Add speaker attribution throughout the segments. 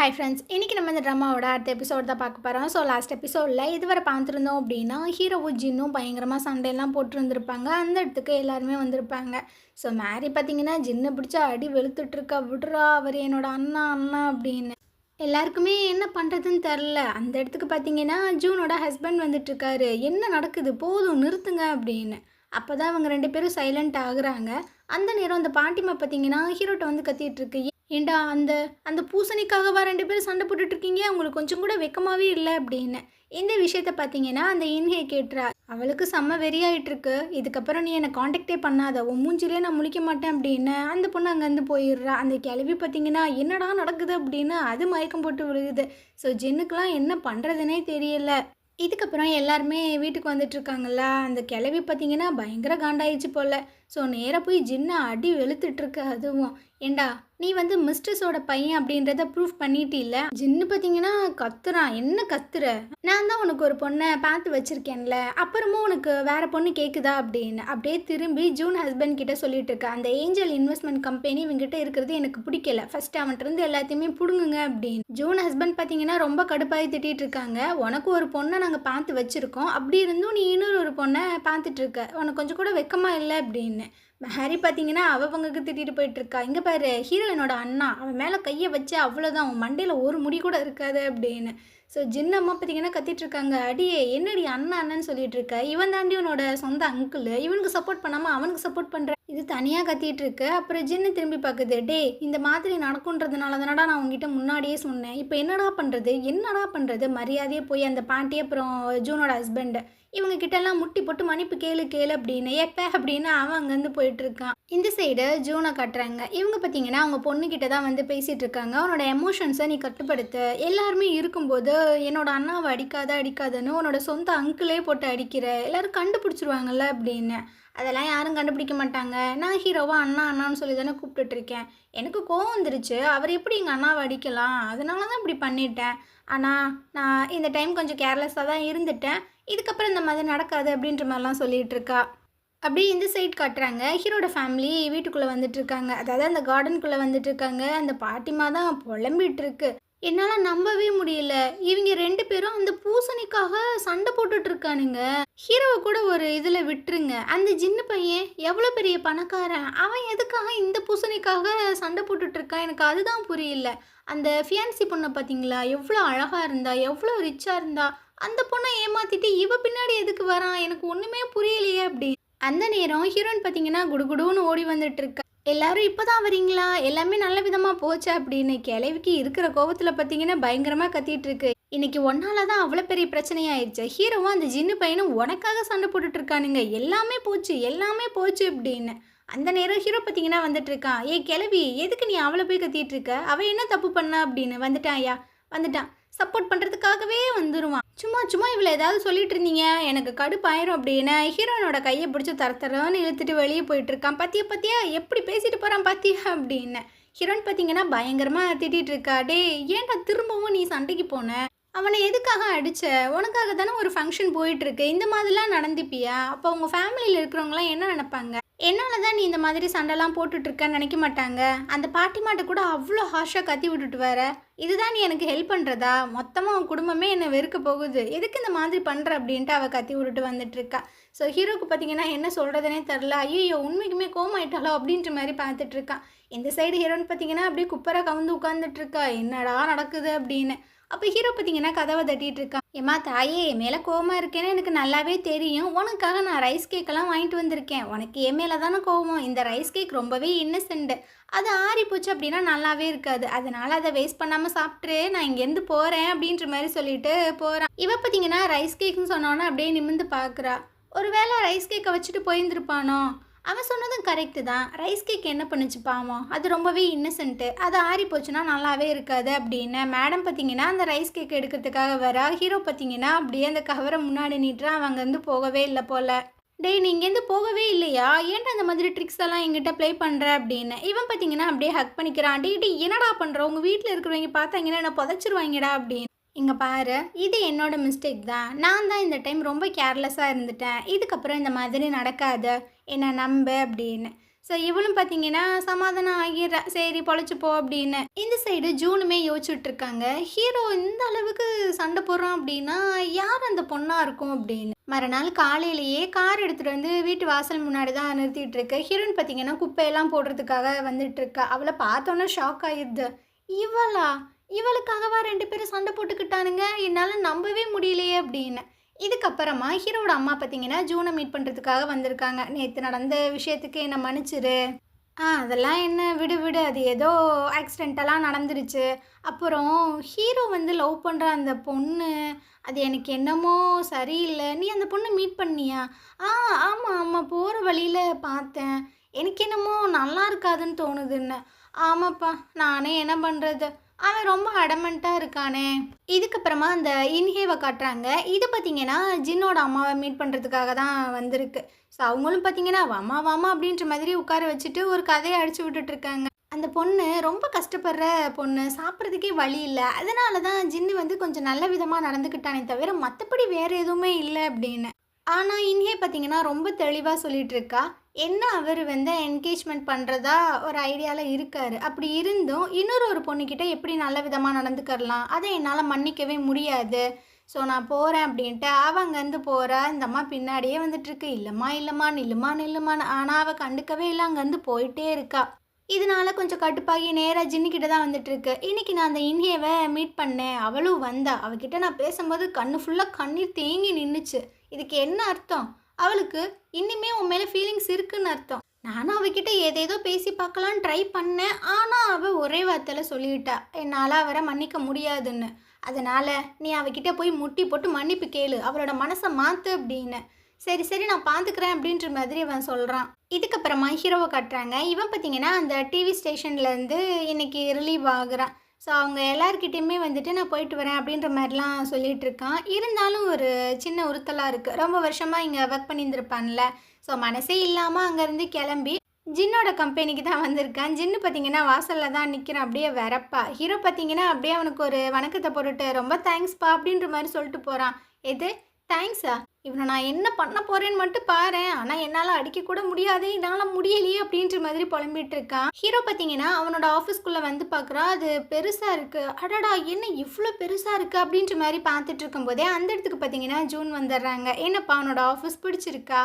Speaker 1: Hi friends, இன்றைக்கி நம்ம இந்த ட்ராமாவோட அடுத்த எபிசோட் தான் பார்க்க போகிறோம். ஸோ லாஸ்ட் எபிசோடில் இதுவரை பார்த்துருந்தோம் அப்படின்னா ஹீரோவும் ஜின்னும் பயங்கரமாக சண்டையெல்லாம் போட்டுருந்துருப்பாங்க. அந்த இடத்துக்கு எல்லாருமே வந்திருப்பாங்க. ஸோ மேரி பார்த்தீங்கன்னா ஜின்னை பிடிச்சா அடி வெளுத்துட்ருக்கா, விடுறா அவர் என்னோட அண்ணா அண்ணா அப்படின்னு. எல்லாருக்குமே என்ன பண்ணுறதுன்னு தெரில. அந்த இடத்துக்கு பார்த்தீங்கன்னா ஜூனோட ஹஸ்பண்ட் வந்துட்டுருக்காரு. என்ன நடக்குது, போதும் நிறுத்துங்க அப்படின்னு. அப்போ தான் அவங்க 2 பேரும் சைலண்ட் ஆகுறாங்க. அந்த நேரம் அந்த பாட்டிமா பார்த்தீங்கன்னா ஹீரோட்ட வந்து கத்திட்டு இருக்கு. ஏண்டா அந்த அந்த பூசணிக்காகவா 2 பேரும் சண்டை போட்டுட்ருக்கீங்க, உங்களுக்கு கொஞ்சம் கூட வெக்கமாகவே இல்லை அப்படின்னு. இந்த விஷயத்த பார்த்தீங்கன்னா அந்த இன்ஹே கேட்டுறா. அவளுக்கு செம்ம வெறியாயிட்டிருக்கு. இதுக்கப்புறம் நீ என்னை காண்டாக்டே பண்ணாத, உன் மூஞ்சிலே நான் முழிக்க மாட்டேன் அப்படின்னு அந்த பொண்ணு அங்கேருந்து போயிடுறா. அந்த கிளவி பார்த்தீங்கன்னா என்னடா நடக்குது அப்படின்னு அது மயக்கம் போட்டு விழுகுது. ஸோ ஜின்னுக்கெலாம் என்ன பண்ணுறதுனே தெரியல. இதுக்கப்புறம் எல்லாருமே வீட்டுக்கு வந்துட்டுருக்காங்களா, அந்த கிளவி பார்த்தீங்கன்னா பயங்கர காண்டாயிடுச்சு போல். ஸோ நேராக போய் ஜின்னை அடி வெளுத்துட்ருக்கு. அதுவும் ஏண்டா நீ வந்து மிஸ்டர்ஸோட பையன் அப்படின்றத ப்ரூஃப் பண்ணிட்டில்ல. ஜின்னு பார்த்தீங்கன்னா கத்துறான். என்ன கத்துற, நான் தான் உனக்கு ஒரு பொண்ணை பார்த்து வச்சுருக்கேன்ல, அப்புறமும் உனக்கு வேறு பொண்ணு கேட்குதா அப்படின்னு அப்படியே திரும்பி ஜூன் ஹஸ்பண்ட் கிட்ட சொல்லிட்டு இருக்கா. அந்த ஏஞ்சல் இன்வெஸ்ட்மெண்ட் கம்பெனி இவங்ககிட்ட இருக்கிறது எனக்கு பிடிக்கல, ஃபர்ஸ்ட் அவன்கிட்ட இருந்து எல்லாத்தையுமே பிடுங்குங்க அப்படின்னு. ஜூன் ஹஸ்பண்ட் பார்த்தீங்கன்னா ரொம்ப கடுப்பாகி திட்டிகிட்டு இருக்காங்க. உனக்கு ஒரு பொண்ணை நாங்கள் பார்த்து வச்சுருக்கோம், அப்படி இருந்தும் நீ இன்னொரு பொண்ணை பார்த்துட்ருக்க, உனக்கு கொஞ்சம் கூட வெக்கமாக இல்லை அப்படின்னு. ஹாரி பார்த்தீங்கன்னா அவங்களுக்கு திட்டிட்டு போயிட்டுருக்கா. இங்கே பாரு, ஹீரோயினோட அண்ணா, அவன் மேலே கையை வச்சு அவ்வளோதான், அவன் மண்டையில் ஒரு முடி கூட இருக்காது அப்படின்னு. ஸோ ஜின் அம்மா பார்த்தீங்கன்னா கத்திட்டுருக்காங்க. அடியே என்னடி அண்ணா அண்ணன்னு சொல்லிட்டு இருக்க, இவன் தாண்டி உன்னோட சொந்த அங்கிள், இவனுக்கு சப்போர்ட் பண்ணாமல் அவனுக்கு சப்போர்ட் பண்ணுற, இது தனியாக கத்திட்டு இருக்கு. அப்புறம் ஜின்னு திரும்பி பார்க்குது. டே இந்த மாதிரி நடக்குன்றதுனால தானடா நான் உங்ககிட்ட முன்னாடியே சொன்னேன், இப்போ என்னடா பண்ணுறது, மரியாதையே போய் அந்த பாட்டி அப்புறம் ஜூனோட ஹஸ்பண்ட் இவங்க கிட்டலாம் முட்டி போட்டு மன்னிப்பு கேளு அப்படின்னு எப்போ அப்படின்னு அவன் அங்கேருந்து போயிட்டுருக்கான். இந்த சைடு ஜூனை கட்டுறாங்க. இவங்க பார்த்தீங்கன்னா அவங்க பொண்ணுக்கிட்ட தான் வந்து பேசிகிட்டு இருக்காங்க. அவனோட எமோஷன்ஸை நீ கட்டுப்படுத்த, எல்லாருமே இருக்கும்போது என்னோட அண்ணாவை அடிக்காதன்னு உன்னோட சொந்த அங்கிளே போட்டு அடிக்கிற, எல்லோரும் கண்டுபிடிச்சிருவாங்கல்ல அப்படின்னு. அதெல்லாம் யாரும் கண்டுபிடிக்க மாட்டாங்க. நான் ஹீரோவா அண்ணான்னு சொல்லி தானே கூப்பிட்டுட்ருக்கேன். எனக்கு கோவம் வந்துருச்சு, அவர் எப்படி எங்கள் அண்ணாவை அடிக்கலாம், அதனால தான் இப்படி பண்ணிட்டேன். ஆனால் நான் இந்த டைம் கொஞ்சம் கேர்லெஸ்ஸாக தான் இருந்துட்டேன், இதுக்கப்புறம் இந்த மாதிரி நடக்காது அப்படின்ற மாதிரிலாம் சொல்லிகிட்டு இருக்கா. அப்படியே இந்த சைட் காட்டுறாங்க. ஹீரோட ஃபேமிலி வீட்டுக்குள்ளே வந்துட்டுருக்காங்க. அதாவது அந்த கார்டனுக்குள்ளே வந்துட்டுருக்காங்க. அந்த பாட்டிமா தான் புலம்பிகிட்டு இருக்கு. என்னால் நம்பவே முடியல, இவங்க 2 பேரும் அந்த பூசணிக்காக சண்டை போட்டுட்ருக்கானுங்க. ஹீரோவை கூட ஒரு இதில் விட்டுருங்க, அந்த ஜின்னு பையன் எவ்வளோ பெரிய பணக்காரன், அவன் எதுக்காக இந்த பூசணிக்காக சண்டை போட்டுட்ருக்கான், எனக்கு அதுதான் புரியல. அந்த ஃபியான்சி பொண்ணை பார்த்தீங்களா, எவ்வளோ அழகாக இருந்தா, எவ்வளோ ரிச்சாக இருந்தா, அந்த பொண்ணை ஏமாற்றிட்டு இவ பின்னாடி எதுக்கு வரான், எனக்கு ஒன்றுமே புரியலையே அப்படி. அந்த நேரம் ஹீரோயின் பார்த்தீங்கன்னா குடுகுடுன்னு ஓடி வந்துட்டுருக்கா. எல்லாரும் இப்போ தான் வரீங்களா, எல்லாமே நல்ல விதமாக போச்சு அப்படின்னு. கிளவிக்கு இருக்கிற கோபத்தில் பார்த்தீங்கன்னா பயங்கரமாக கத்திட்டு இருக்கு. இன்னைக்கு ஒன்னால தான் அவ்வளோ பெரிய பிரச்சனையாயிடுச்சு. ஹீரோவும் அந்த ஜின்னு பையனும் உனக்காக சண்டை போட்டுட்ருக்கானுங்க, எல்லாமே போச்சு அப்படின்னு. அந்த நேரம் ஹீரோ பார்த்தீங்கன்னா வந்துட்டுருக்கான். கிளவி எதுக்கு நீ அவளை போய் கத்திட்டு இருக்க, அவள் என்ன தப்பு பண்ணா அப்படின்னு. வந்துட்டான் சப்போர்ட் பண்ணுறதுக்காகவே வந்துடுவான். சும்மா இவளை ஏதாவது சொல்லிட்டு இருந்தீங்க, எனக்கு கடுப்பாயிரும் அப்படின்னு ஹீரோனோட கையை பிடிச்சி தரன்னு இழுத்துட்டு வெளியே போயிட்டுருக்கான். பத்தியா எப்படி பேசிட்டு போகிறான் பாத்தியா அப்படின்னு. ஹீரோன் பார்த்தீங்கன்னா பயங்கரமாக திட்டிகிட்டு இருக்கா. டே ஏன்டா திரும்பவும் நீ சண்டைக்கு போன, அவனை எதுக்காக அடித்த, உனக்காக தானே ஒரு ஃபங்க்ஷன் போயிட்டுருக்கு, இந்த மாதிரிலாம் நடந்துப்பியா, அப்போ உங்கள் ஃபேமிலியில் இருக்கிறவங்களாம் என்ன நினைப்பாங்க, என்னால் தான் நீ இந்த மாதிரி சண்டைலாம் போட்டுட்ருக்கன்னு நினைக்க மாட்டாங்க. அந்த பாட்டிமாட்ட கூட அவ்வளோ ஹார்ஷாக கத்தி விட்டுட்டு வர, இதுதான் நீ எனக்கு ஹெல்ப் பண்ணுறதா, மொத்தமாக உன் குடும்பமே என்னை வெறுக்க போகுது, எதுக்கு இந்த மாதிரி பண்ணுற அப்படின்ட்டு அவள் கத்தி விட்டுட்டு வந்துட்டுருக்கா. ஸோ ஹீரோக்கு பார்த்தீங்கன்னா என்ன சொல்கிறதுனே தெரில. ஐயோ உண்மைக்குமே கோமாயிட்டாலோ அப்படின்ற மாதிரி பார்த்துட்ருக்கான். இந்த சைடு ஹீரோன்னு பார்த்தீங்கன்னா அப்படியே குப்பராக கவுந்து உட்காந்துட்ருக்கா. என்னடா நடக்குது அப்படின்னு. அப்போ ஹீரோ பார்த்தீங்கன்னா கதவை தட்டிகிட்டு இருக்கான். ஏம்மா தாயே, என் மேலே கோவமாக இருக்கேன்னு எனக்கு நல்லாவே தெரியும், உனக்காக நான் ரைஸ் கேக்கெல்லாம் வாங்கிட்டு வந்திருக்கேன், உனக்கு என் மேலே தானே கோவம், இந்த ரைஸ் கேக் ரொம்பவே இன்னசென்ட், அது ஆறி போச்சு அப்படின்னா நல்லாவே இருக்காது, அதனால் அதை வேஸ்ட் பண்ணாமல் சாப்பிட்ரு, நான் இங்கேருந்து போகிறேன் அப்படின்ற மாதிரி சொல்லிட்டு போகிறான். இவ பார்த்தீங்கன்னா ரைஸ் கேக்குன்னு சொன்னோன்னே அப்படியே நிமிர்ந்து பார்க்குறா. ஒரு வேளை ரைஸ் கேக்கை வச்சுட்டு போயிருந்துருப்பானோ, அவன் சொன்னதும் கரெக்டு தான். ரைஸ் கேக் என்ன பண்ணுச்சு பாவம், அது ரொம்பவே இன்னசென்ட்டு, அது ஆறி போச்சுன்னா நல்லாவே இருக்காது அப்படின்னு. மேடம் பார்த்தீங்கன்னா அந்த ரைஸ் கேக் எடுக்கிறதுக்காக வர. ஹீரோ பார்த்தீங்கன்னா அப்படியே அந்த கவரை முன்னாடி நீட்டுறான். அவங்க வந்து போகவே இல்லை போல். டேய் நீ இங்கேருந்து போகவே இல்லையா, ஏன்டா அந்த மாதிரி ட்ரிக்ஸ் எல்லாம் எங்கிட்ட ப்ளே பண்ணுற அப்படின்னு. இவன் பார்த்தீங்கன்னா அப்படியே ஹக் பண்ணிக்கிறான். டே என்னடா பண்ணுற, உங்கள் வீட்டில் இருக்கிறவங்க பார்த்தாங்கன்னா என்ன புதைச்சிருவாங்கடா அப்படின்னு. இங்கே பாரு, இது என்னோட மிஸ்டேக் தான், நான் தான் இந்த டைம் ரொம்ப கேர்லெஸ்ஸாக இருந்துட்டேன், இதுக்கப்புறம் இந்த மாதிரி நடக்காது, என்னை நம்பு அப்படின்னு. ஸோ இவளும் பார்த்தீங்கன்னா சமாதானம் ஆகிடுறா, சரி பொழைச்சிப்போ அப்படின்னு. இந்த சைடு ஜூனுமே யோசிச்சுட்டு இருக்காங்க, ஹீரோ இந்த அளவுக்கு சண்டை போடுறான் அப்படின்னா யார் அந்த பொண்ணா இருக்கும் அப்படின்னு. மறுநாள் காலையிலேயே கார் எடுத்துகிட்டு வந்து வீட்டு வாசல் முன்னாடி தான் நிறுத்திட்டு இருக்கு. ஹீரோயின் பார்த்தீங்கன்னா குப்பையெல்லாம் போடுறதுக்காக வந்துட்டு இருக்கா. அவளை பார்த்தோன்னே ஷாக் ஆயிடுது. இவளா, இவளுக்காகவா 2 பேரும் சண்டை போட்டுக்கிட்டானுங்க, என்னால் நம்பவே முடியலையே அப்படின்னு. இதுக்கப்புறமா ஹீரோட அம்மா பார்த்தீங்கன்னா ஜூனை மீட் பண்ணுறதுக்காக வந்திருக்காங்க. நேற்று நடந்த விஷயத்துக்கு என்னை மன்னிச்சிரு. அதெல்லாம் என்ன, விடு விடு, அது ஏதோ ஆக்சிடென்டெல்லாம் நடந்துருச்சு. அப்புறம் ஹீரோ வந்து லவ் பண்ணுற அந்த பொண்ணு, அது எனக்கு என்னமோ சரியில்லை. நீ அந்த பொண்ணை மீட் பண்ணியா? ஆ ஆமாம் ஆமாம், போகிற வழியில் பார்த்தேன். எனக்கு என்னமோ நல்லா இருக்காதுன்னு தோணுதுன்னு. ஆமாப்பா, நானே என்ன பண்ணுறது, அவன் ரொம்ப அடமெண்ட்டாக இருக்கானே. இதுக்கப்புறமா அந்த இன்ஹேவை காட்டுறாங்க. இது பார்த்தீங்கன்னா ஜின்னோட அம்மாவை மீட் பண்ணுறதுக்காக தான் வந்திருக்கு. ஸோ அவங்களும் பார்த்தீங்கன்னா வாமா வாமா அப்படின்ற மாதிரி உட்கார வச்சுட்டு ஒரு கதையை அடிச்சு விட்டுட்ருக்காங்க. அந்த பொண்ணு ரொம்ப கஷ்டப்படுற பொண்ணு, சாப்பிட்றதுக்கே வழி இல்லை. அதனால தான் ஜின்னு வந்து கொஞ்சம் நல்ல விதமாக நடந்துக்கிட்டானே தவிர மற்றபடி வேறு எதுவுமே இல்லை அப்படின்னு. ஆனால் இன்ஹே பார்த்தீங்கன்னா ரொம்ப தெளிவாக சொல்லிகிட்டு இருக்கா. என்ன அவர் வந்து என்கேஜ்மெண்ட் பண்ணுறதா ஒரு ஐடியாவில் இருக்கார். அப்படி இருந்தும் ஒரு பொண்ணுக்கிட்ட எப்படி நல்ல விதமாக நடந்துக்கிறலாம், அதை என்னால் மன்னிக்கவே முடியாது. ஸோ நான் போகிறேன் அப்படின்ட்டு அவள் அங்கேருந்து போகிறா. இந்த அம்மா பின்னாடியே வந்துட்டுருக்கு, இல்லைம்மா இல்லைம்மா நில்லுமா நில்லுமான்னு. ஆனால் அவள் கண்டுக்கவே இல்லை, அங்கேருந்து போயிட்டே இருக்கா. இதனால கொஞ்சம் கட்டுப்பாகி நேராக ஜின்னிக்கிட்ட தான் வந்துட்டுருக்கு. இன்றைக்கி நான் அந்த இன்ஹேவை மீட் பண்ணேன், அவளும் வந்தா. அவகிட்ட நான் பேசும்போது கண்ணு ஃபுல்லாக கண்ணீர் தேங்கி நின்றுச்சு. இதுக்கு என்ன அர்த்தம்? அவளுக்கு இன்னுமே உன் மேலே ஃபீலிங்ஸ் இருக்குன்னு அர்த்தம். நானும் அவகிட்ட ஏதேதோ பேசி பார்க்கலான்னு ட்ரை பண்ணேன். ஆனால் அவள் ஒரே வார்த்தையில் சொல்லிவிட்டா, என்னால் அவரை மன்னிக்க முடியாதுன்னு. அதனால் நீ அவகிட்ட போய் முட்டி போட்டு மன்னிப்பு கேளு, அவளோட மனசை மாற்று அப்படின்னு. சரி சரி நான் பார்த்துக்கிறேன் அப்படின்ற மாதிரி அவன் சொல்கிறான். இதுக்கப்புறமா ஹீரோவை காட்டுறாங்க. இவன் பார்த்தீங்கன்னா அந்த டிவி ஸ்டேஷன்லேருந்து இன்றைக்கி ரிலீவ் ஆகுறான். ஸோ அவங்க எல்லாருக்கிட்டேயுமே வந்துட்டு நான் போயிட்டு வரேன் அப்படின்ற மாதிரிலாம் சொல்லிகிட்டு இருக்கான். இருந்தாலும் ஒரு சின்ன உறுத்தலாக இருக்குது. ரொம்ப வருஷமாக இங்கே ஒர்க் பண்ணியிருந்திருப்பான்ல. ஸோ மனசே இல்லாமல் அங்கேருந்து கிளம்பி ஜின்னோட கம்பெனிக்கு தான் வந்திருக்கான். ஜின்னு பார்த்தீங்கன்னா வாசலில் தான் நிற்கிறான், அப்படியே வரப்பா. ஹீரோ பார்த்தீங்கன்னா அப்படியே அவனுக்கு ஒரு வணக்கத்தை போட்டுட்டு ரொம்ப தேங்க்ஸ்ப்பா அப்படின்ற மாதிரி சொல்லிட்டு போகிறான். எது தேங்க்ஸா? இவனை நான் என்ன பண்ண போகிறேன்னு மட்டும் பாரு, ஆனால் என்னால் அடிக்க கூட முடியாது, என்னால் முடியலையே அப்படின்ற மாதிரி புலம்பிட்டு இருக்கான். ஹீரோ பார்த்தீங்கன்னா அவனோட ஆஃபீஸ்க்குள்ளே வந்து பார்க்குறா, அது பெருசாக இருக்குது. அடடா என்ன இவ்வளோ பெருசாக இருக்குது அப்படின்ற மாதிரி பார்த்துட்டு இருக்கும்போதே அந்த இடத்துக்கு பார்த்தீங்கன்னா ஜூன் வந்துடுறாங்க. என்னப்பா அவனோட ஆஃபீஸ் பிடிச்சிருக்கா?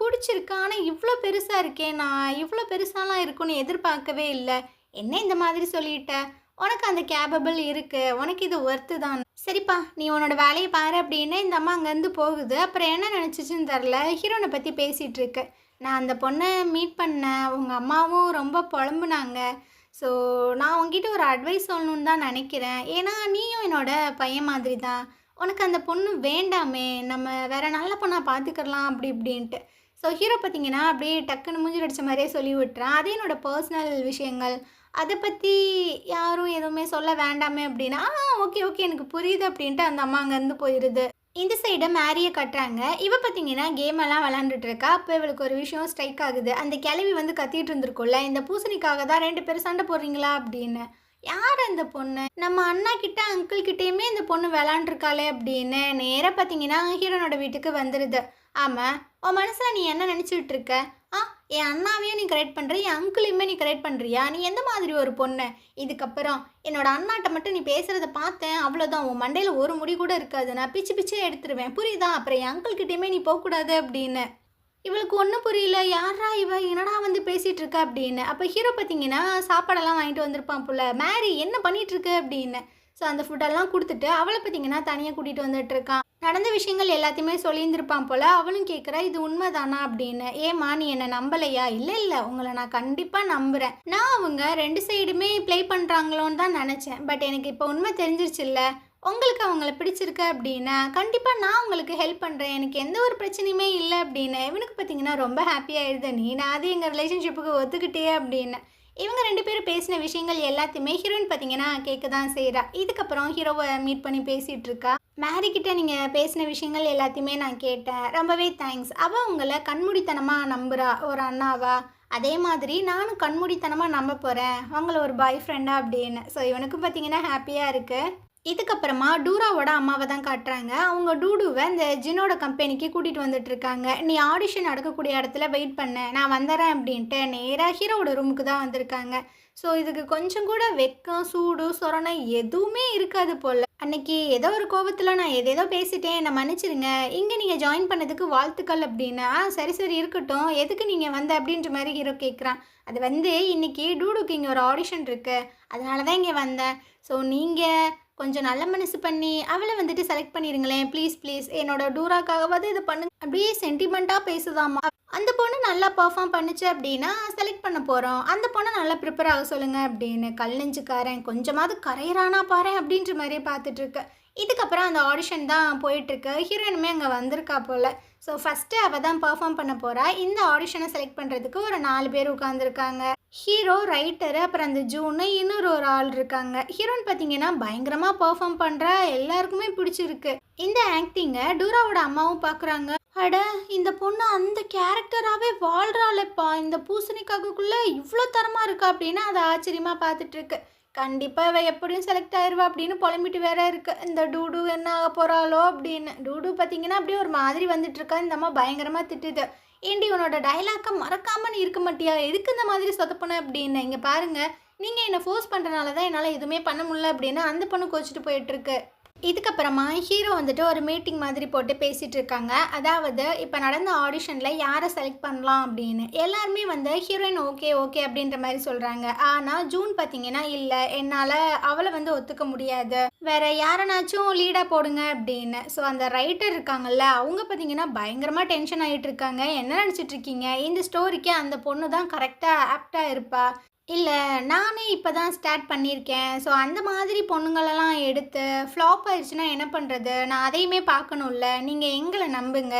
Speaker 1: பிடிச்சிருக்கா, ஆனால் இவ்வளோ பெருசாக இருக்கே, நான் இவ்வளோ பெருசாலாம் இருக்குன்னு எதிர்பார்க்கவே இல்லை. என்ன இந்த மாதிரி சொல்லிட்ட? உனக்கு அந்த கேபபிள் இருக்குது, உனக்கு இது ஒர்த்து தான். சரிப்பா நீ உன்னோட வேலையை பாரு அப்படின்னு இந்த அம்மா அங்கேருந்து போகுது. அப்புறம் என்ன நினச்சிச்சின்னு தெரில, ஹீரோனை பற்றி பேசிகிட்டு இருக்கு. நான் அந்த பொண்ணை மீட் பண்ணேன், உங்கள் அம்மாவும் ரொம்ப புலம்புனாங்க. ஸோ நான் உங்ககிட்ட ஒரு அட்வைஸ் சொல்லணுன்னு தான் நினைக்கிறேன். ஏன்னா நீயும் என்னோட பையன் மாதிரி தான், உனக்கு அந்த பொண்ணு வேண்டாமே, நம்ம வேறு நல்ல பொண்ணாக பார்த்துக்கலாம் அப்படி இப்படின்ட்டு. ஸோ ஹீரோ பார்த்தீங்கன்னா அப்படியே டக்குன்னு மூஞ்சி அடித்த மாதிரியே சொல்லி விட்டுறேன். அது என்னோடய பர்சனல் விஷயங்கள், அதை பற்றி யாரும் எதுவுமே சொல்ல வேண்டாமே அப்படின்னா ஓகே ஓகே எனக்கு புரியுது அப்படின்ட்டு அந்த அம்மா அங்கேருந்து போயிடுது. இந்த சைடை மேரியை கட்டுறாங்க. இவ பார்த்தீங்கன்னா கேமெல்லாம் விளாண்டுட்டு இருக்கா. அப்போ இவளுக்கு ஒரு விஷயம் ஸ்ட்ரைக் ஆகுது. அந்த கிளவி வந்து கத்திட்டு இருந்திருக்கும்ல, இந்த பூசணிக்காக தான் 2 பேரும் சண்டை போடுறீங்களா அப்படின்னு. யார் அந்த பொண்ணு? நம்ம அண்ணா கிட்ட அங்கிள் கிட்டேயுமே இந்த பொண்ணு விளாண்டுருக்காளே அப்படின்னு நேராக பார்த்தீங்கன்னா ஹீரோனோட வீட்டுக்கு வந்துடுது. ஆமாம், உன் மனசில் நீ என்ன நினச்சிட்டு இருக்க? என் அண்ணாவையும் நீ கரெக்ட் பண்ணுற, என் அங்கிளையுமே நீ கரெக்ட் பண்ணுறியா? நீ எந்த மாதிரி ஒரு பொண்ணு? இதுக்கப்புறம் என்னோட அண்ணாட்ட மட்டும் நீ பேசுகிறத பார்த்தேன், அவ்வளோதான், உன் மண்டையில் ஒரு முடி கூட இருக்காது, நான் பிச்சு பிச்சே எடுத்துருவேன், புரியுதா? அப்புறம் என் அங்கிள் கிட்டேயுமே நீ போகக்கூடாது அப்படின்னு. இவளுக்கு ஒன்றும் புரியல, யாரா இவ என்னடா வந்து பேசிகிட்டு இருக்கா அப்படின்னு. அப்போ ஹீரோ பார்த்தீங்கன்னா சாப்பாடெல்லாம் வாங்கிட்டு வந்திருப்பான் போல. மேரி என்ன பண்ணிகிட்ருக்கு அப்படின்னு. ஸோ அந்த ஃபுட்டெல்லாம் கொடுத்துட்டு அவளை பார்த்தீங்கன்னா தனியாக கூட்டிகிட்டு வந்துட்டுருக்கான். நடந்த விஷயங்கள் எல்லாத்தையுமே சொல்லியிருந்திருப்பான் போல். அவளும் கேட்குறா, இது உண்மை தானா அப்படின்னு. ஏம்மா நீ என்னை நம்பலையா? இல்லை இல்லை, உங்களை நான் கண்டிப்பாக நம்புகிறேன். நான் அவங்க 2 சைடுமே ப்ளே பண்ணுறாங்களோன்னு தான் நினச்சேன். பட் எனக்கு இப்போ உண்மை தெரிஞ்சிருச்சுல்ல, உங்களுக்கு அவங்கள பிடிச்சிருக்கு அப்படின்னா கண்டிப்பாக நான் உங்களுக்கு ஹெல்ப் பண்ணுறேன், எனக்கு எந்த ஒரு பிரச்சனையுமே இல்லை அப்படின்னு. இவனுக்கு பார்த்தீங்கன்னா ரொம்ப ஹாப்பியாகிடுது. நீ நான் அது எங்கள் ரிலேஷன்ஷிப்புக்கு ஒத்துக்கிட்டே அப்படின்னு. இவங்க 2 பேரும் பேசின விஷயங்கள் எல்லாத்தையுமே ஹீரோயின் பார்த்தீங்கன்னா கேட்க தான் செய்கிறா. இதுக்கப்புறம் ஹீரோவை மீட் பண்ணி பேசிகிட்டு இருக்கா. மேரிக்கிட்ட நீங்கள் பேசின விஷயங்கள் எல்லாத்தையுமே நான் கேட்டேன், ரொம்பவே தேங்க்ஸ். அவள் உங்களை கண்மூடித்தனமாக நம்புகிறா ஒரு அண்ணாவா, அதே மாதிரி நானும் கண்மூடித்தனமாக நம்ப போகிறேன் உங்களை ஒரு பாய் ஃப்ரெண்டாக அப்படின்னு. ஸோ இவனுக்கும் பார்த்தீங்கன்னா ஹாப்பியாக இருக்குது. இதுக்கப்புறமா டூராவோட அம்மாவை தான் காட்டுறாங்க. அவங்க டூடுவை இந்த ஜின்னோட கம்பெனிக்கு கூட்டிகிட்டு வந்துட்டுருக்காங்க. நீ ஆடிஷன் நடக்கக்கூடிய இடத்துல வெயிட் பண்ணு, நான் வந்துடுறேன் அப்படின்ட்டு நேராக ஹீரோவோட ரூமுக்கு தான் வந்திருக்காங்க. ஸோ இதுக்கு கொஞ்சம் கூட வெக்கம், சூடு, சொரணை எதுவுமே இருக்காது போல். அன்னைக்கு ஏதோ ஒரு கோபத்தில் நான் ஏதேதோ பேசிட்டேன், என்னை மன்னிச்சிடுங்க, இங்கே நீங்கள் ஜாயின் பண்ணதுக்கு வாழ்த்துக்கள் அப்படின்னு. சரி சரி இருக்கட்டும், எதுக்கு நீங்கள் வந்த அப்படின்ற மாதிரி ஹீரோ கேட்குறான். அது வந்து இன்னைக்கு டூடுக்கு இங்கே ஒரு ஆடிஷன் இருக்குது, அதனால தான் இங்கே வந்தேன். ஸோ நீங்கள் கொஞ்சம் நல்ல மனசு பண்ணி அவளை வந்துட்டு செலக்ட் பண்ணிடுங்களேன், ப்ளீஸ் ப்ளீஸ், என்னோட டூராக்காகவாது இதை பண்ணுங்க. அப்படியே சென்டிமெண்ட்டாக பேசுதாமா. அந்த பொண்ணு நல்லா பர்ஃபார்ம் பண்ணுச்சு அப்படின்னா செலக்ட் பண்ண போகிறோம், அந்த பொண்ணை நல்லா ப்ரிப்பேர் ஆக சொல்லுங்கள் அப்படின்னு. கல் நெஞ்சுக்காரன் கொஞ்சமாவது கரையிறானா பாரு அப்படின்ற மாதிரியே பார்த்துட்ருக்கு. இதுக்கப்புறம் அந்த ஆடிஷன் தான் போயிட்டுருக்கு. ஹீரோயினுமே அங்கே வந்திருக்கா போல். ஸோ ஃபஸ்ட்டு அவள் தான் பர்ஃபார்ம் பண்ண போகிறா. இந்த ஆடிஷனை செலக்ட் பண்ணுறதுக்கு ஒரு 4 பேர் உட்காந்துருக்காங்க. ஹீரோ, ரைட்டரு, அப்புறம் அந்த ஜூனு, இன்னொரு ஒரு ஆள் இருக்காங்க. ஹீரோன்னு பார்த்தீங்கன்னா பயங்கரமாக பர்ஃபார்ம் பண்ணுறா, எல்லாருக்குமே பிடிச்சிருக்கு. இந்த ஆக்டிங்கை டூராவோட அம்மாவும் பார்க்குறாங்க. அட, இந்த பொண்ணு அந்த கேரக்டராகவே வாழ்கிறாளப்பா, இந்த பூசணிக்காக்குள்ளே இவ்வளோ தரமாக இருக்கா அப்படின்னு அதை ஆச்சரியமாக பார்த்துட்ருக்கு. கண்டிப்பாக இவ எப்படியும் செலக்ட் ஆயிடுவா அப்படின்னு புலம்பிட்டு வேற இருக்கு. இந்த டூடு என்ன ஆக போகிறாளோ அப்படின்னு. டூடு பார்த்தீங்கன்னா அப்படியே ஒரு மாதிரி வந்துட்டுருக்கா. இந்த அம்மா பயங்கரமாக திட்டுது. ஏண்டி உன்னோட டைலாக்கை மறக்காம நீ இருக்க மாட்டியா, எதுக்கு இந்த மாதிரி சொதப்பன அப்படின்னு. இங்கே பாருங்கள், நீங்கள் என்னை ஃபோர்ஸ் பண்ணுறனால தான் என்னால் எதுவுமே பண்ண முடியல அப்படின்னு அந்த பொண்ணு கோச்சிட்டு போயிட்டுருக்கு. இதுக்கப்புறமா ஹீரோ வந்துட்டு ஒரு மீட்டிங் மாதிரி போட்டு பேசிகிட்டு இருக்காங்க. அதாவது இப்போ நடந்த ஆடிஷனில் யாரை செலக்ட் பண்ணலாம் அப்படின்னு. எல்லாருமே வந்து ஹீரோயின் ஓகே ஓகே அப்படின்ற மாதிரி சொல்கிறாங்க. ஆனால் ஜூன் பார்த்தீங்கன்னா இல்லை, என்னால் அவளை வந்து ஒத்துக்க முடியாது, வேற யாரனாச்சும் லீடாக போடுங்க அப்படின்னு. ஸோ அந்த ரைட்டர் இருக்காங்கல்ல, அவங்க பார்த்தீங்கன்னா பயங்கரமாக டென்ஷன் ஆகிட்டு இருக்காங்க. என்ன நினச்சிட்டு இருக்கீங்க, இந்த ஸ்டோரிக்கு அந்த பொண்ணு தான் கரெக்டாக ஆப்டாக இருப்பா, இல்லை நானே இப்போ தான் ஸ்டார்ட் பண்ணியிருக்கேன், ஸோ அந்த மாதிரி பொண்ணுங்களெல்லாம் எடுத்து ஃப்ளாப் ஆயிடுச்சுன்னா என்ன பண்ணுறது, நான் அதையுமே பார்க்கணும்ல, நீங்கள் எங்களை நம்புங்க,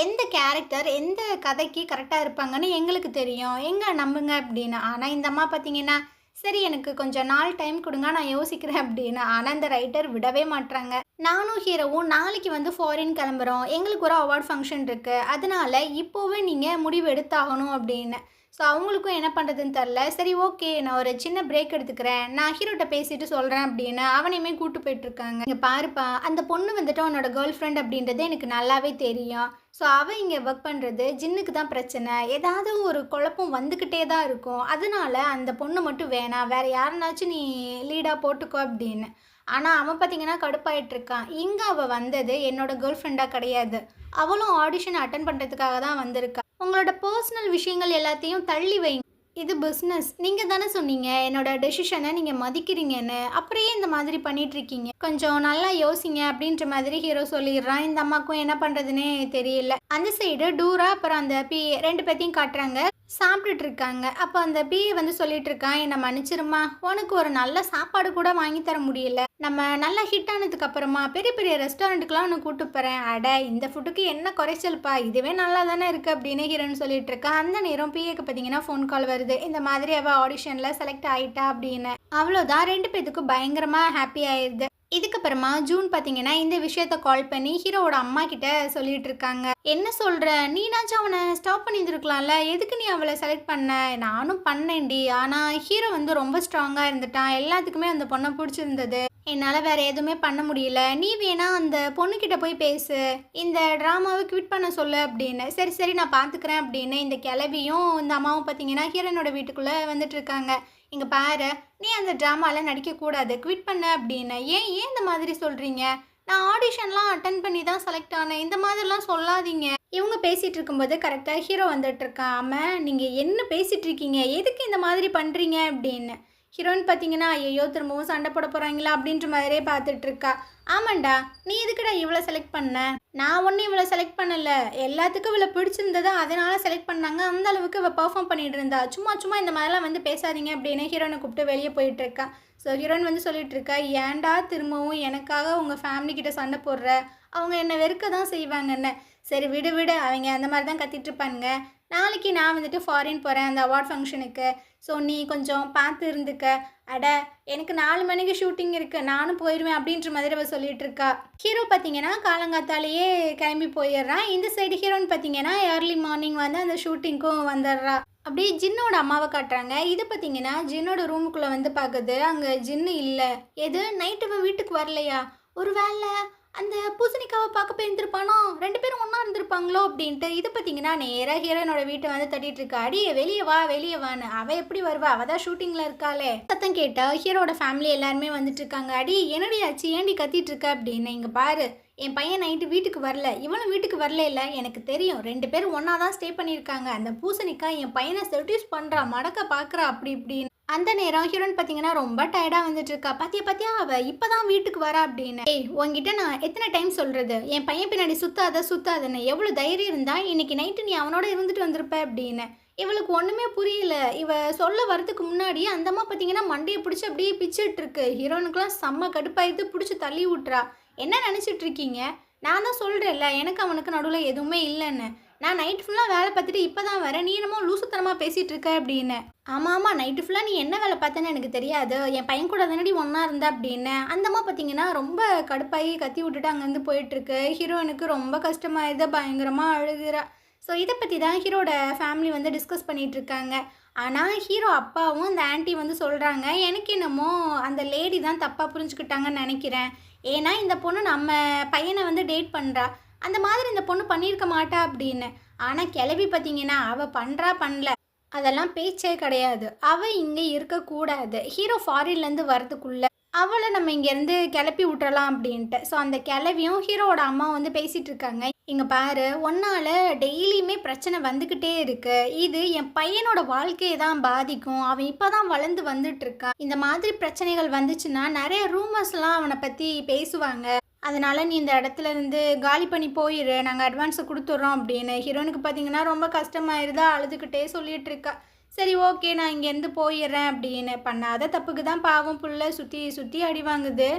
Speaker 1: எந்த கேரக்டர் எந்த கதைக்கு கரெக்டாக இருப்பாங்கன்னு எங்களுக்கு தெரியும், எங்கே நம்புங்க அப்படின்னு. ஆனால் இந்த அம்மா பார்த்தீங்கன்னா சரி எனக்கு கொஞ்சம் நாள் டைம் கொடுங்க, நான் யோசிக்கிறேன் அப்படின்னு. ஆனால் இந்த ரைட்டர் விடவே மாட்டுறாங்க. நானும் ஹீரோவும் நாளைக்கு வந்து ஃபாரின் கிளம்புறோம், எங்களுக்கு ஒரு அவார்ட் ஃபங்க்ஷன் இருக்குது, அதனால இப்போவே நீங்கள் முடிவு எடுத்தாகணும் அப்படின்னு. ஸோ அவங்களுக்கும் என்ன பண்ணுறதுன்னு தெரில. சரி ஓகே, நான் ஒரு சின்ன பிரேக் எடுத்துக்கிறேன், நான் ஹீரோட்ட பேசிட்டு சொல்கிறேன் அப்படின்னு அவனையுமே கூப்பிட்டு போயிட்டுருக்காங்க. இங்கே பாருப்பா, அந்த பொண்ணு வந்துட்டு அவனோட கேர்ள் ஃப்ரெண்ட் அப்படின்றது எனக்கு நல்லாவே தெரியும். ஸோ அவள் இங்கே ஒர்க் பண்ணுறது ஜின்னுக்கு தான் பிரச்சனை, ஏதாவது ஒரு குழப்பம் வந்துக்கிட்டே தான் இருக்கும், அதனால அந்த பொண்ணு மட்டும் வேணாம், வேறு யாருனாச்சும் நீ லீடாக போட்டுக்கோ அப்படின்னு. ஆனால் அவன் பார்த்தீங்கன்னா கடுப்பாயிட்ருக்கான். இங்கே அவள் வந்தது என்னோட கேர்ள் ஃப்ரெண்டாக கிடையாது, அவளும் ஆடிஷன் அட்டன் பண்ணுறதுக்காக தான் வந்திருக்கா. உங்களோட பர்சனல் விஷயங்கள் எல்லாத்தையும் தள்ளி வைங்க, இது பிஸ்னஸ். நீங்கள் தானே சொன்னீங்க என்னோட டெசிஷனை நீங்கள் மதிக்கிறீங்கன்னு, அப்படியே இந்த மாதிரி பண்ணிகிட்ருக்கீங்க, கொஞ்சம் நல்லா யோசிங்க அப்படின்ற மாதிரி ஹீரோ சொல்லிடுறான். இந்த அம்மாக்கும் என்ன பண்ணுறதுனே தெரியல. அந்த சைடு டூரா அப்புறம் அந்த பிஏ 2 பேத்தையும் காட்டுறாங்க, சாப்பிட்டுட்டு இருக்காங்க. அப்போ அந்த பிஏ வந்து சொல்லிட்டு இருக்கான், என்னை மன்னிச்சிருமா, உனக்கு ஒரு நல்ல சாப்பாடு கூட வாங்கி தர முடியல, நம்ம நல்லா ஹிட் ஆனதுக்கு அப்புறமா பெரிய பெரிய ரெஸ்டாரண்ட்டுக்கெலாம் ஒன்று கூப்பிட்டு போகிறேன், அட இந்த ஃபுட்டுக்கு என்ன குறைச்சல்ப்பா, இதுவே நல்லா தானே இருக்குது அப்படின்னு ஹீரோன்னு சொல்லிட்டு இருக்கா. அந்த நேரம் பிஏக்கு பார்த்தீங்கன்னா ஃபோன் கால் வருது, இந்த மாதிரி அவள் ஆடிஷனில் செலக்ட் ஆகிட்டா அப்படின்னு. அவ்வளோதான், 2 பேத்துக்கும் பயங்கரமாக ஹாப்பி ஆயிடுது. இதுக்கப்புறமா ஜூன் பார்த்தீங்கன்னா இந்த விஷயத்த கால் பண்ணி ஹீரோவோட அம்மா கிட்ட சொல்லிட்டு இருக்காங்க. என்ன சொல்கிற, நீனாச்சும் அவனை ஸ்டாப் பண்ணியிருந்துருக்கலாம்ல, எதுக்கு நீ அவளை செலக்ட் பண்ண, நானும் பண்ணேன்டி, ஆனால் ஹீரோ வந்து ரொம்ப ஸ்ட்ராங்காக இருந்துட்டான், எல்லாத்துக்குமே அந்த பொண்ணை பிடிச்சிருந்தது, என்னால் வேறு எதுவுமே பண்ண முடியல, நீ வேணா அந்த பொண்ணுக்கிட்ட போய் பேசு, இந்த ட்ராமாவை குவிட் பண்ண சொல்லு அப்படின்னு. சரி சரி நான் பார்த்துக்கிறேன் அப்படின்னு இந்த கிளவியும் இந்த அம்மாவும் பார்த்தீங்கன்னா ஹீரோனோட வீட்டுக்குள்ளே வந்துட்டு இருக்காங்க. இங்கே பாரு, நீ அந்த ட்ராமாவில் நடிக்கக்கூடாது, குவிட் பண்ண அப்படின்னு. ஏன் ஏன் இந்த மாதிரி சொல்கிறீங்க, நான் ஆடிஷன்லாம் அட்டன் பண்ணி தான் செலக்ட் ஆனேன், இந்த மாதிரிலாம் சொல்லாதீங்க. இவங்க பேசிகிட்டு இருக்கும்போது கரெக்டாக ஹீரோ வந்துட்டுருக்கான். ஆமாம், நீங்கள் என்ன பேசிகிட்டு இருக்கீங்க, எதுக்கு இந்த மாதிரி பண்ணுறீங்க அப்படின்னு. ஹீரோயின் பார்த்தீங்கன்னா ஐயோ திரும்பவும் சண்டை போட போகிறாங்களா அப்படின்ற மாதிரியே பார்த்துட்ருக்கா. ஆமாண்டா, நீ எதுக்குடா இவ்வளோ செலக்ட் பண்ண, நான் ஒன்றும் இவ்வளோ செலக்ட் பண்ணலை, எல்லாத்துக்கும் இவ்வளோ பிடிச்சிருந்ததா அதனால செலக்ட் பண்ணாங்க, அந்த அளவுக்கு இவள் பர்ஃபார்ம் பண்ணிட்டு இருந்தா, சும்மா சும்மா இந்த மாதிரிலாம் வந்து பேசாதீங்க அப்படின்னு ஹீரோனை கூப்பிட்டு வெளியே போயிட்டுருக்கா. ஸோ ஹீரோயின் வந்து சொல்லிட்டு இருக்கா, ஏன்டா திரும்பவும் எனக்காக உங்கள் ஃபேமிலிக்கிட்ட சண்டை போடுற, அவங்க என்னை வெறுக்க தான் செய்வாங்கன்னு. சரி விடு விடு, அவங்க அந்த மாதிரி தான் கத்திட்டு இருப்பானுங்க, நாளைக்கு நான் வந்துட்டு ஃபாரின் போகிறேன் அந்த அவார்ட் ஃபங்க்ஷனுக்கு, ஸோ நீ கொஞ்சம் பார்த்து இருந்துக்க, அட எனக்கு 4 மணிக்கு ஷூட்டிங் இருக்குது, நானும் போயிடுவேன் அப்படின்ற மாதிரி அவள் சொல்லிட்டு இருக்கா. ஹீரோ பார்த்தீங்கன்னா காலங்காத்தாலேயே கிளம்பி போயிடுறான். இந்த சைடு ஹீரோன்னு பார்த்தீங்கன்னா ஏர்லி மார்னிங் வந்து அந்த ஷூட்டிங்க்கும் வந்துடுறா. அப்படியே ஜின்னோட அம்மாவை காட்டுறாங்க. இது பார்த்தீங்கன்னா, ஜின்னோட ரூமுக்குள்ள வந்து பாக்குது. அங்க ஜின்னு இல்ல. எது நைட் இவன் வீட்டுக்கு வரலையா? ஒரு வேளை அந்த பூசணிக்காவ பார்க்க போயிருந்திருப்பானோ? 2 பேரும் ஒண்ணா இருந்திருப்பாங்களோ? அப்படின்ட்டு. இது பார்த்தீங்கன்னா, நேரா ஹீரோயினோட வீட்ட வந்து தட்டிட்டு இருக்கா. "அடியே வெளிய வா, வெளிய வான்னு." அவ எப்படி வருவா? அவ தான் ஷூட்டிங்ல இருக்காளே. சத்தம் கேட்டா ஹீரோட ஃபேமிலி எல்லாருமே வந்துட்டு இருக்காங்க. "அடி என்னடி ஆச்சு? ஏன்டி கத்திட்டு இருக்க?" அப்படின்னு. "இங்க பாரு, என் பையன் நைட்டு வீட்டுக்கு வரல. இவனும் வீட்டுக்கு வரலைல்ல. எனக்கு தெரியும். 2 பேரும் ஒண்ணா தான் ஸ்டே பண்ணியிருக்காங்க. அந்த பூசணிக்காய் என் பையனை செட்யூஸ் பண்றா, மடக்க பார்க்குறா." அப்படி இப்படின்னு. அந்த நேரம் ஹீரோயின் பார்த்தீங்கன்னா ரொம்ப டயர்டாக வந்துட்டு இருக்கா. "பாத்தியா பாத்தியா, அவ இப்பதான் வீட்டுக்கு வரா." அப்படின்னு. "ஏய், உன்கிட்ட நான் எத்தனை டைம் சொல்றது, என் பையன் பின்னாடி சுத்தாத சுத்தாதன்னு. எவ்வளோ தைரியம் இருந்தா இன்னைக்கு நைட்டு நீ அவனோட இருந்துட்டு வந்திருப்ப." அப்படின்னு. இவளுக்கு ஒன்றுமே புரியல. இவ சொல்ல வரதுக்கு முன்னாடி அந்த அம்மா பார்த்தீங்கன்னா மண்டையை பிடிச்சி அப்படியே பிச்சுட்டு இருக்கு. ஹீரோனுக்குலாம் செம்ம கடுப்பாயிட்டு பிடிச்சி தள்ளி விட்டுறா. "என்ன நினச்சிட்டு இருக்கீங்க? நான் தான் சொல்கிறேன்ல, எனக்கு அவனுக்கு நடுவில் எதுவுமே இல்லைன்னு. நான் நைட் ஃபுல்லாக வேலை பார்த்துட்டு இப்போ தான் வரேன். நீ என்னமோ லூசுத்தனமாக பேசிகிட்டு இருக்க." அப்படின்னு. "ஆமாம் ஆமாம், நைட்டு ஃபுல்லாக நீ என்ன வேலை பார்த்தேன்னு எனக்கு தெரியாது. என் பையன் கூட தானடி ஒன்றா இருந்த." அப்படின்னு. அந்தம்மா பார்த்தீங்கன்னா ரொம்ப கடுப்பாகி கத்தி விட்டுட்டு அங்கேருந்து போயிட்டுருக்கு. ஹீரோயினுக்கு ரொம்ப கஷ்டமாயிடுது. பயங்கரமாக அழுகிறா. ஸோ இதை பற்றி தான் ஹீரோட ஃபேமிலி வந்து டிஸ்கஸ் பண்ணிகிட்டு இருக்காங்க. ஆனால் ஹீரோ அப்பாவும் அந்த ஆன்ட்டி வந்து சொல்கிறாங்க, "எனக்கு என்னமோ அந்த லேடி தான் தப்பாக புரிஞ்சுக்கிட்டாங்கன்னு நினைக்கிறேன். ஏன்னா இந்த பொண்ணு நம்ம பையனை வந்து டேட் பண்ணுறா. அந்த மாதிரி இந்த பொண்ணு பண்ணியிருக்க மாட்டா." அப்படின்னு. ஆனால் கிளவி பார்த்தீங்கன்னா, அவள் பண்ணுறா பண்ணல, அதெல்லாம் பேச்சே கிடையாது. அவள் இங்கே இருக்கக்கூடாது. ஹீரோ ஃபாரின்லேருந்து வரதுக்குள்ள அவளை நம்ம இங்கேருந்து கிளப்பி விட்டுறலாம் அப்படின்ட்டு. ஸோ அந்த கிளவியும் ஹீரோவோட அம்மா வந்து பேசிகிட்டு இருக்காங்க. "இங்கே பாரு, உன்னால் டெய்லியுமே பிரச்சனை வந்துக்கிட்டே இருக்கு. இது என் பையனோட வாழ்க்கையை தான் பாதிக்கும். அவன் இப்போ தான் வளர்ந்து வந்துட்டுருக்கான். இந்த மாதிரி பிரச்சனைகள் வந்துச்சுன்னா நிறைய ரூமர்ஸ்லாம் அவனை பற்றி பேசுவாங்க. அதனால நீ இந்த இடத்துல இருந்து காலி பண்ணி போயிரு. நாங்கள் அட்வான்ஸை கொடுத்துட்றோம்." அப்படின்னு. ஹீரோனுக்கு பார்த்தீங்கன்னா ரொம்ப கஷ்டமாயிருதா. அழுதுகிட்டே சொல்லிட்டு இருக்கா. "சரி ஓகே, நான் இங்கேருந்து போயிடுறேன்." அப்படின்னு. பண்ணாத தப்புக்கு தான் பாவம் புள்ள சுற்றி சுற்றி அடி வாங்குது.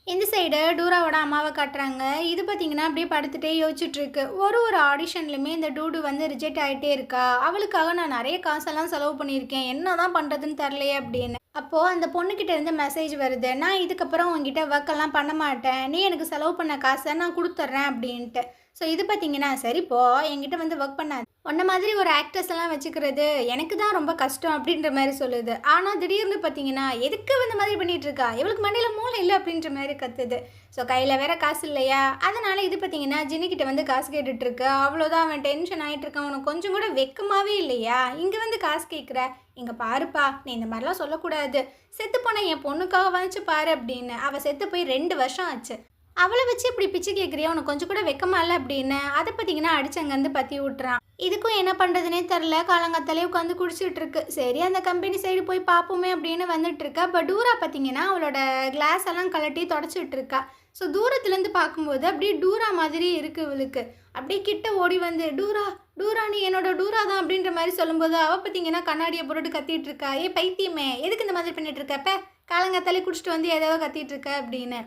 Speaker 1: இந்த சைடு டூராவோட அம்மாவை காட்டுறாங்க. இது பார்த்தீங்கன்னா அப்படியே படுத்துகிட்டே யோசிச்சுட்ருக்கு. ஒரு ஒரு ஆடிஷன்லையுமே இந்த டூடு வந்து ரிஜெக்ட் ஆகிட்டே இருக்கா. அவளுக்காக நான் நிறைய காசெல்லாம் செலவு பண்ணியிருக்கேன். என்ன தான் பண்ணுறதுன்னு தெரிலையே அப்படின்னு. அப்போது அந்த பொண்ணுக்கிட்ட இருந்து மெசேஜ் வருது, "நான் இதுக்கப்புறம் உங்ககிட்ட ஒர்க்கெல்லாம் பண்ண மாட்டேன். நீ எனக்கு செலவு பண்ண காசை நான் கொடுத்துட்றேன்." அப்படின்ட்டு. ஸோ இது பார்த்தீங்கன்னா, "சரிப்போ, என்கிட்ட வந்து ஒர்க் பண்ணாது. உன்ன மாதிரி ஒரு ஆக்ட்ரஸ் எல்லாம் வச்சுக்கிறது எனக்கு தான் ரொம்ப கஷ்டம்." அப்படின்ற மாதிரி சொல்லுது. ஆனால் திடீர்னு பார்த்தீங்கன்னா, எதுக்கு இந்த மாதிரி பண்ணிகிட்டு இருக்கா, இவளுக்கு மண்டையில் மூளை இல்லை அப்படின்ற மாதிரி கத்துது. ஸோ கையில் வேற காசு இல்லையா, அதனால் இது பார்த்தீங்கன்னா ஜின்னிக்கிட்ட வந்து காசு கேட்டுட்ருக்கு. அவ்வளோதான், அவன் டென்ஷன் ஆகிட்டு இருக்கான். "உனக்கு கொஞ்சம் கூட வெக்கமாகவே இல்லையா, இங்கே வந்து காசு கேட்குற? இங்கே பாருப்பா, நீ இந்த மாதிரிலாம் சொல்லக்கூடாது. செத்து போன என் பொண்ணுக்காக வந்துச்சு பாரு." அப்படின்னு. அவள் செத்து போய் 2 வருஷம் ஆச்சு. அவளை வச்சு இப்படி பிச்சை கேட்குறியா, உனக்கு கொஞ்சம் கூட வெக்கமா இல்லை அப்படின்னு. அதை பார்த்தீங்கன்னா அடிச்சு அங்கேருந்து பற்றி விட்டுறான். இதுக்கும் என்ன பண்ணுறதுனே தெரில. காலங்காத்தாலே உட்காந்து குடிச்சிட்டு இருக்கு. சரி அந்த கம்பெனி சைடு போய் பார்ப்போமே அப்படின்னு வந்துட்டு இருக்கா. இப்போ டூரா பார்த்தீங்கன்னா அவளோட கிளாஸ் எல்லாம் கலட்டி தொடச்சிட்டு இருக்கா. ஸோ தூரத்துலேருந்து பார்க்கும்போது அப்படியே டூரா மாதிரி இருக்குது இவளுக்கு. அப்படியே கிட்ட ஓடி வந்து, "டூரா டூரா, நீ என்னோட டூரா தான்." அப்படின்ற மாதிரி சொல்லும்போது அவள் பார்த்தீங்கன்னா கண்ணாடியை போட்டு கத்திட்டு இருக்கா. "ஏ பைத்தியமே, எதுக்கு இந்த மாதிரி பண்ணிட்டு இருக்கப்ப? காலங்காத்தாலே குடிச்சிட்டு வந்து ஏதாவது கத்திட்டு இருக்க." அப்படின்னு.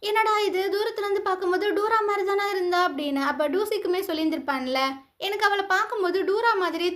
Speaker 1: "என்னடா இது, தூரத்துலேருந்து பார்க்கும்போது டூரா மாதிரி தானே இருந்தா." அப்படின்னு. அப்போ டூசிக்குமே சொல்லியிருந்திருப்பான்ல, "எனக்கு அவளை பார்க்கும்போது டூரா மாதிரியே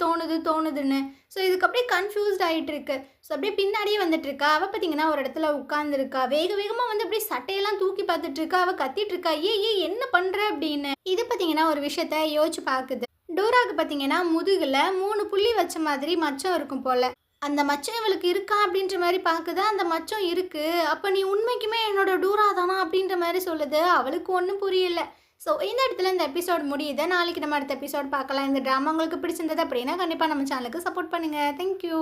Speaker 1: தோணுதுன்னு." ஸோ இதுக்கு அப்படியே கன்ஃபியூஸ்ட் ஆகிட்டு இருக்கு. ஸோ அப்படியே பின்னாடியே வந்துட்டு இருக்கா. அவள் பார்த்தீங்கன்னா ஒரு இடத்துல உட்காந்துருக்கா. வேக வேகமாக வந்து அப்படியே சட்டையெல்லாம் தூக்கி பார்த்துட்டு இருக்கா. அவள் கத்திட்டு இருக்கா, "ஏ என்ன பண்ணுற?" அப்படின்னு. இது பார்த்தீங்கன்னா ஒரு விஷயத்த யோசிச்சு பார்க்குது. டோராக்கு பார்த்தீங்கன்னா முதுகில் 3 புள்ளி வச்ச மாதிரி மச்சம் இருக்கும் போல். அந்த மச்சம் இவளுக்கு இருக்கா அப்படின்ற மாதிரி பார்க்குது. அந்த மச்சம் இருக்கு. "அப்போ நீ உண்மைக்குமே என்னோட டூரா தானா?" அப்படின்ற மாதிரி சொல்லுது. அவளுக்கு ஒன்றும் புரியல. ஸோ இந்த இடத்துல இந்த எபிசோட் முடியுது. நாளைக்கு நம்ம அடுத்த எபிசோட் பார்க்கலாம். இந்த ட்ராமா உங்களுக்கு பிடிச்சிருந்தது அப்படின்னா கண்டிப்பாக நம்ம சேனலுக்கு சப்போர்ட் பண்ணுங்கள். தேங்க்யூ.